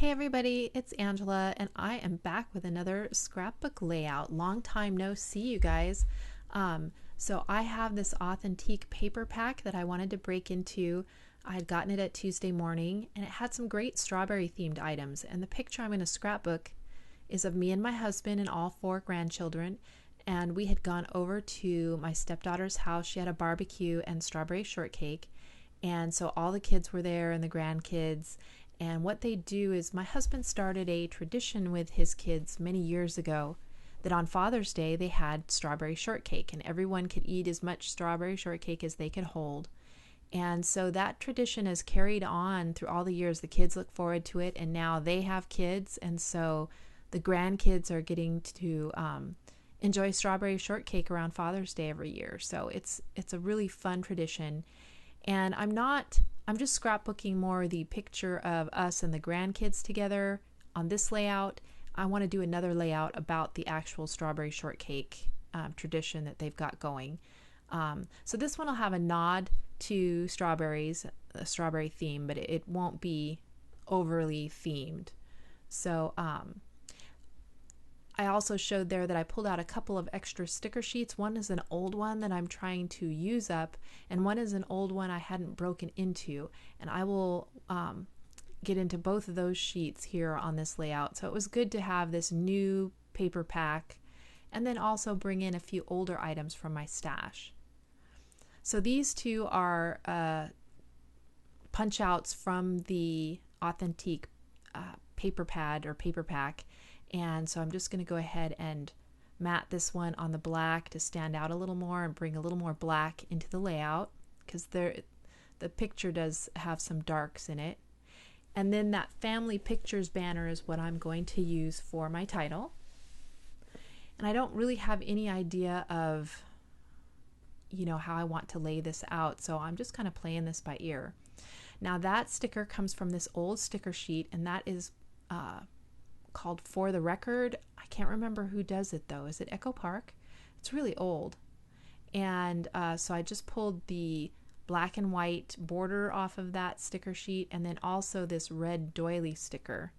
Hey everybody, it's Angela, and I am back with another scrapbook layout. Long time no see, you guys. So I have this Authentique paper pack that I wanted to break into. I had gotten it at Tuesday morning, and it had some great strawberry themed items. And the picture I'm going to scrapbook is of me and my husband and all four grandchildren. And we had gone over to my stepdaughter's house. She had a barbecue and strawberry shortcake. And so all the kids were there and the grandkids. And what they do is my husband started a tradition with his kids many years ago that on Father's Day they had strawberry shortcake and everyone could eat as much strawberry shortcake as they could hold. And so that tradition has carried on through all the years. The kids look forward to it, and now they have kids, and so the grandkids are getting to enjoy strawberry shortcake around Father's Day every year. So it's a really fun tradition. And I'm just scrapbooking more the picture of us and the grandkids together on this layout. I want to do another layout about the actual strawberry shortcake tradition that they've got going. So this one will have a nod to strawberries, a strawberry theme, but it won't be overly themed. So I also showed there that I pulled out a couple of extra sticker sheets. One is an old one that I'm trying to use up, and one is an old one I hadn't broken into. And I will get into both of those sheets here on this layout. So it was good to have this new paper pack and then also bring in a few older items from my stash. So these two are punch outs from the Authentique paper pad or paper pack. And so I'm just going to go ahead and mat this one on the black to stand out a little more and bring a little more black into the layout, because the picture does have some darks in it. And then that family pictures banner is what I'm going to use for my title. And I don't really have any idea of, how I want to lay this out, so I'm just kind of playing this by ear. Now that sticker comes from this old sticker sheet, and that is called For the Record. I can't remember who does it though. Is it Echo Park? It's really old. And so I just pulled the black and white border off of that sticker sheet, and then also this red doily sticker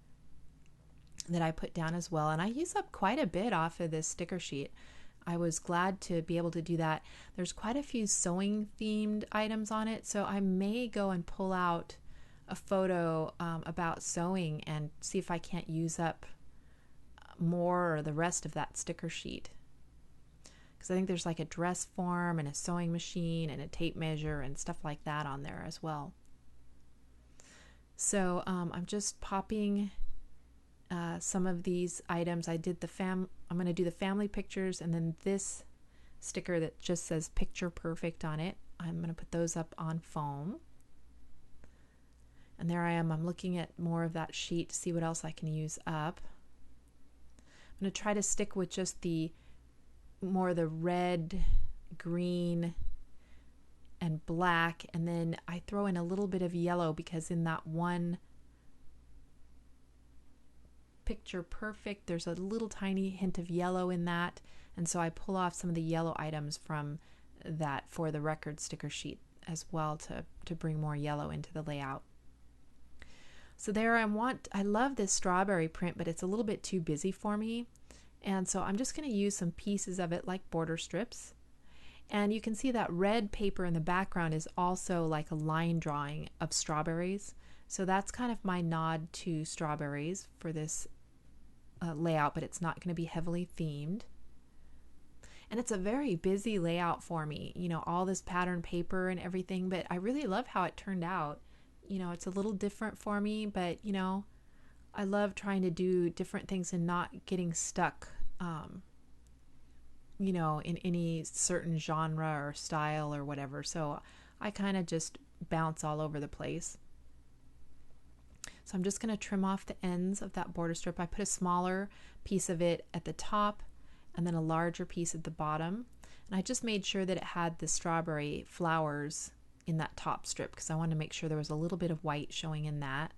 that I put down as well. And I use up quite a bit off of this sticker sheet. I was glad to be able to do that. There's quite a few sewing themed items on it, so I may go and pull out a photo about sewing and see if I can't use up more or the rest of that sticker sheet, because I think there's like a dress form and a sewing machine and a tape measure and stuff like that on there as well. So I'm just popping some of these items. I'm going to do the family pictures, and then this sticker that just says Picture Perfect on it, I'm going to put those up on foam. And there I am. I'm looking at more of that sheet to see what else I can use up. I'm going to try to stick with just the red, green, and black, and then I throw in a little bit of yellow, because in that one Picture Perfect there's a little tiny hint of yellow in that, and so I pull off some of the yellow items from that For the Record sticker sheet as well to bring more yellow into the layout. So there I love this strawberry print, but it's a little bit too busy for me. And so I'm just going to use some pieces of it like border strips. And you can see that red paper in the background is also like a line drawing of strawberries. So that's kind of my nod to strawberries for this layout, but it's not going to be heavily themed. And it's a very busy layout for me, all this pattern paper and everything, but I really love how it turned out. It's a little different for me, but I love trying to do different things and not getting stuck in any certain genre or style or whatever. So I kind of just bounce all over the place. So I'm just going to trim off the ends of that border strip. I put a smaller piece of it at the top and then a larger piece at the bottom. And I just made sure that it had the strawberry flowers in that top strip, because I wanted to make sure there was a little bit of white showing in that.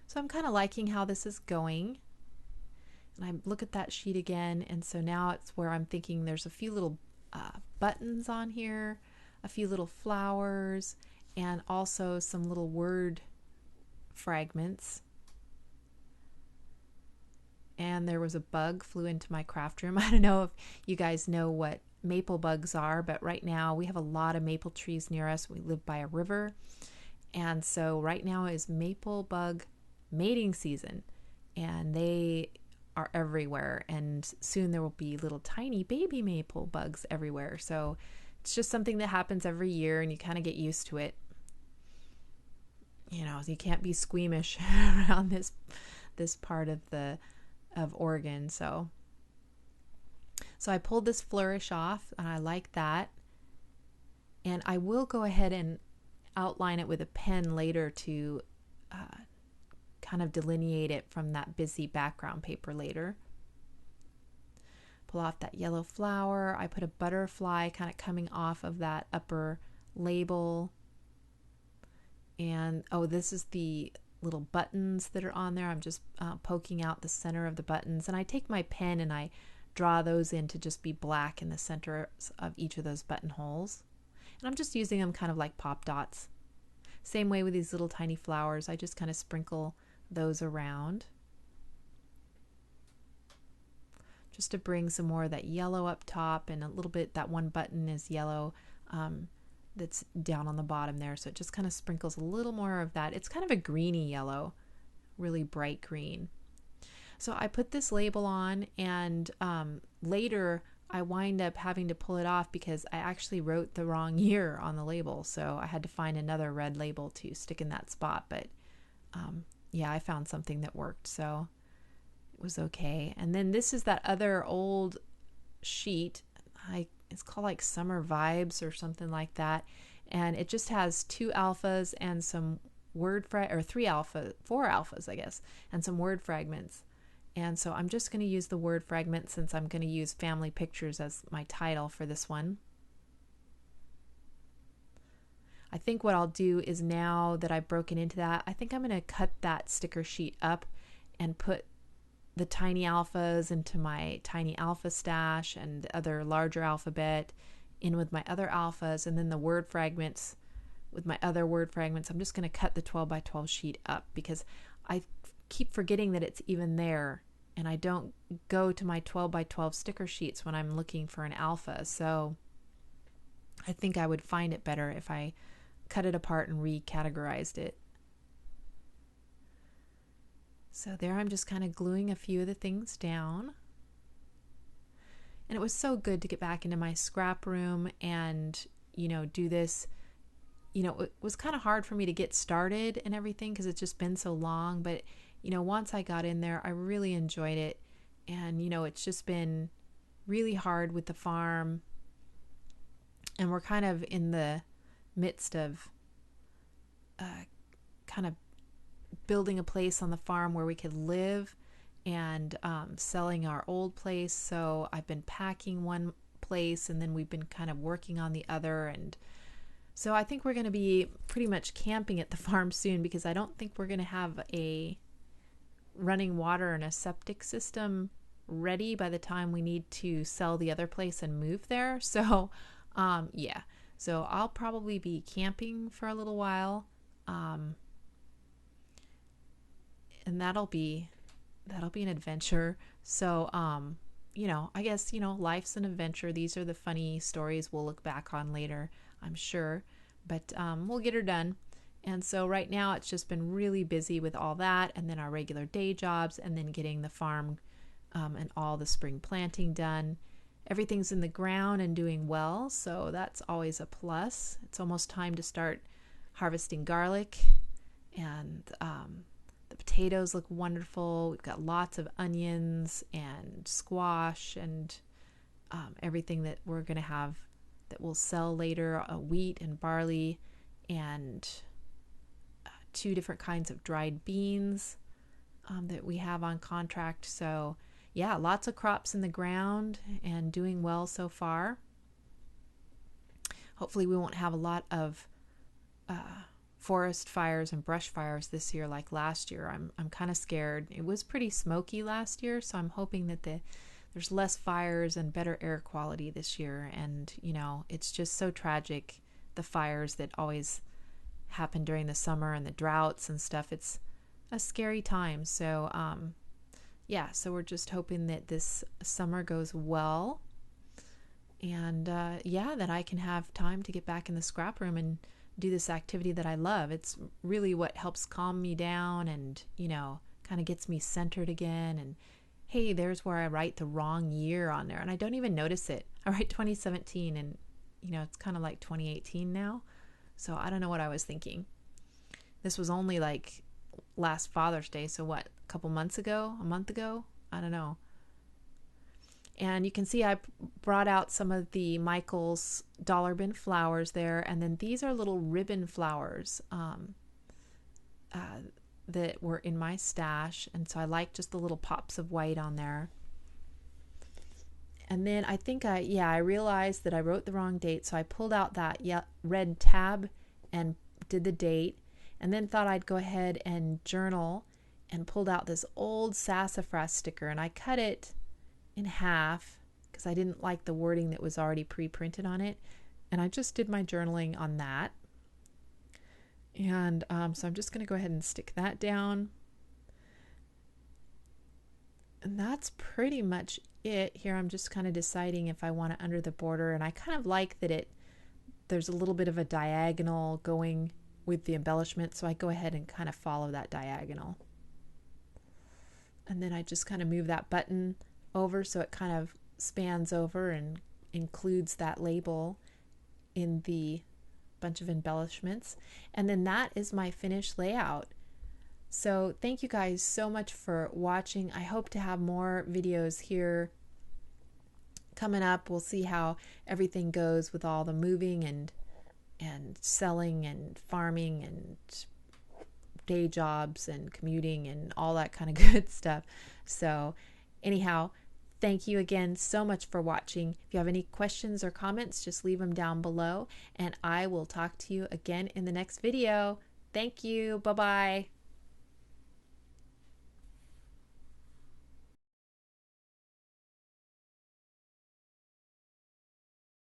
So I'm kind of liking how this is going. And I look at that sheet again, and so now it's where I'm thinking there's a few little buttons on here, a few little flowers, and also some little word fragments. And there was a bug flew into my craft room. I don't know if you guys know what maple bugs are, but right now we have a lot of maple trees near us. We live by a river. And so right now is maple bug mating season, and they are everywhere. And soon there will be little tiny baby maple bugs everywhere. So it's just something that happens every year, and you kind of get used to it. You know, you can't be squeamish around this part of Oregon. So I pulled this flourish off, and I like that. And I will go ahead and outline it with a pen later to kind of delineate it from that busy background paper later. Pull off that yellow flower. I put a butterfly kind of coming off of that upper label. And this is the little buttons that are on there. I'm just poking out the center of the buttons, and I take my pen and I draw those in to just be black in the center of each of those buttonholes. And I'm just using them kind of like pop dots. Same way with these little tiny flowers. I just kind of sprinkle those around just to bring some more of that yellow up top, and a little bit, that one button is yellow that's down on the bottom there. So it just kind of sprinkles a little more of that. It's kind of a greeny yellow, really bright green. So I put this label on, and later I wind up having to pull it off because I actually wrote the wrong year on the label. So I had to find another red label to stick in that spot. But yeah, I found something that worked, so it was okay. And then this is that other old sheet. It's called like Summer Vibes or something like that. And it just has 2 alphas and some four alphas, I guess, and some word fragments. And so I'm just going to use the word fragment since I'm going to use family pictures as my title for this one. I think what I'll do is, now that I've broken into that, I think I'm going to cut that sticker sheet up and put the tiny alphas into my tiny alpha stash and the other larger alphabet in with my other alphas, and then the word fragments with my other word fragments. I'm just going to cut the 12 by 12 sheet up because I keep forgetting that it's even there, and I don't go to my 12 by 12 sticker sheets when I'm looking for an alpha. So I think I would find it better if I cut it apart and recategorized it. So there I'm just kind of gluing a few of the things down. And it was so good to get back into my scrap room and, do this. It was kind of hard for me to get started and everything because it's just been so long. But, once I got in there, I really enjoyed it. And, it's just been really hard with the farm. And we're kind of in the midst of kind of building a place on the farm where we could live, and selling our old place. So I've been packing one place, and then we've been kind of working on the other. And so I think we're going to be pretty much camping at the farm soon, because I don't think we're going to have a running water and a septic system ready by the time we need to sell the other place and move there. So yeah, so I'll probably be camping for a little while. And that'll be an adventure. So, I guess, life's an adventure. These are the funny stories we'll look back on later, I'm sure. But we'll get her done. And so right now it's just been really busy with all that, and then our regular day jobs, and then getting the farm and all the spring planting done. Everything's in the ground and doing well, so that's always a plus. It's almost time to start harvesting garlic, and the potatoes look wonderful. We've got lots of onions and squash and everything that we're going to have that we'll sell later, wheat and barley, and 2 different kinds of dried beans that we have on contract. So yeah, lots of crops in the ground and doing well so far. Hopefully we won't have a lot of forest fires and brush fires this year like last year. I'm kind of scared. It was pretty smoky last year, so I'm hoping that there's less fires and better air quality this year. And it's just so tragic, the fires that always happened during the summer and the droughts and stuff. It's a scary time. So, yeah, so we're just hoping that this summer goes well. And yeah, that I can have time to get back in the scrap room and do this activity that I love. It's really what helps calm me down and, you know, kind of gets me centered again. And hey, there's where I write the wrong year on there and I don't even notice it. I write 2017 and, you know, it's kind of like 2018 now. So I don't know what I was thinking. This was only like last Father's Day. So what, a couple months ago, a month ago? I don't know. And you can see I brought out some of the Michaels dollar bin flowers there. And then these are little ribbon flowers that were in my stash. And so I like just the little pops of white on there. And then I think I realized that I wrote the wrong date. So I pulled out that red tab and did the date. And then thought I'd go ahead and journal and pulled out this old sassafras sticker. And I cut it in half because I didn't like the wording that was already pre-printed on it, and I just did my journaling on that. And so I'm just going to go ahead and stick that down, and that's pretty much it. Here I'm just kind of deciding if I want it under the border, and I kind of like that there's a little bit of a diagonal going with the embellishment, so I go ahead and kind of follow that diagonal. And then I just kind of move that button over so it kind of spans over and includes that label in the bunch of embellishments. And then that is my finished layout. So thank you guys so much for watching. I hope to have more videos here coming up. We'll see how everything goes with all the moving and selling and farming and day jobs and commuting and all that kind of good stuff. So anyhow, thank you again so much for watching. If you have any questions or comments, just leave them down below, and I will talk to you again in the next video. Thank you. Bye-bye.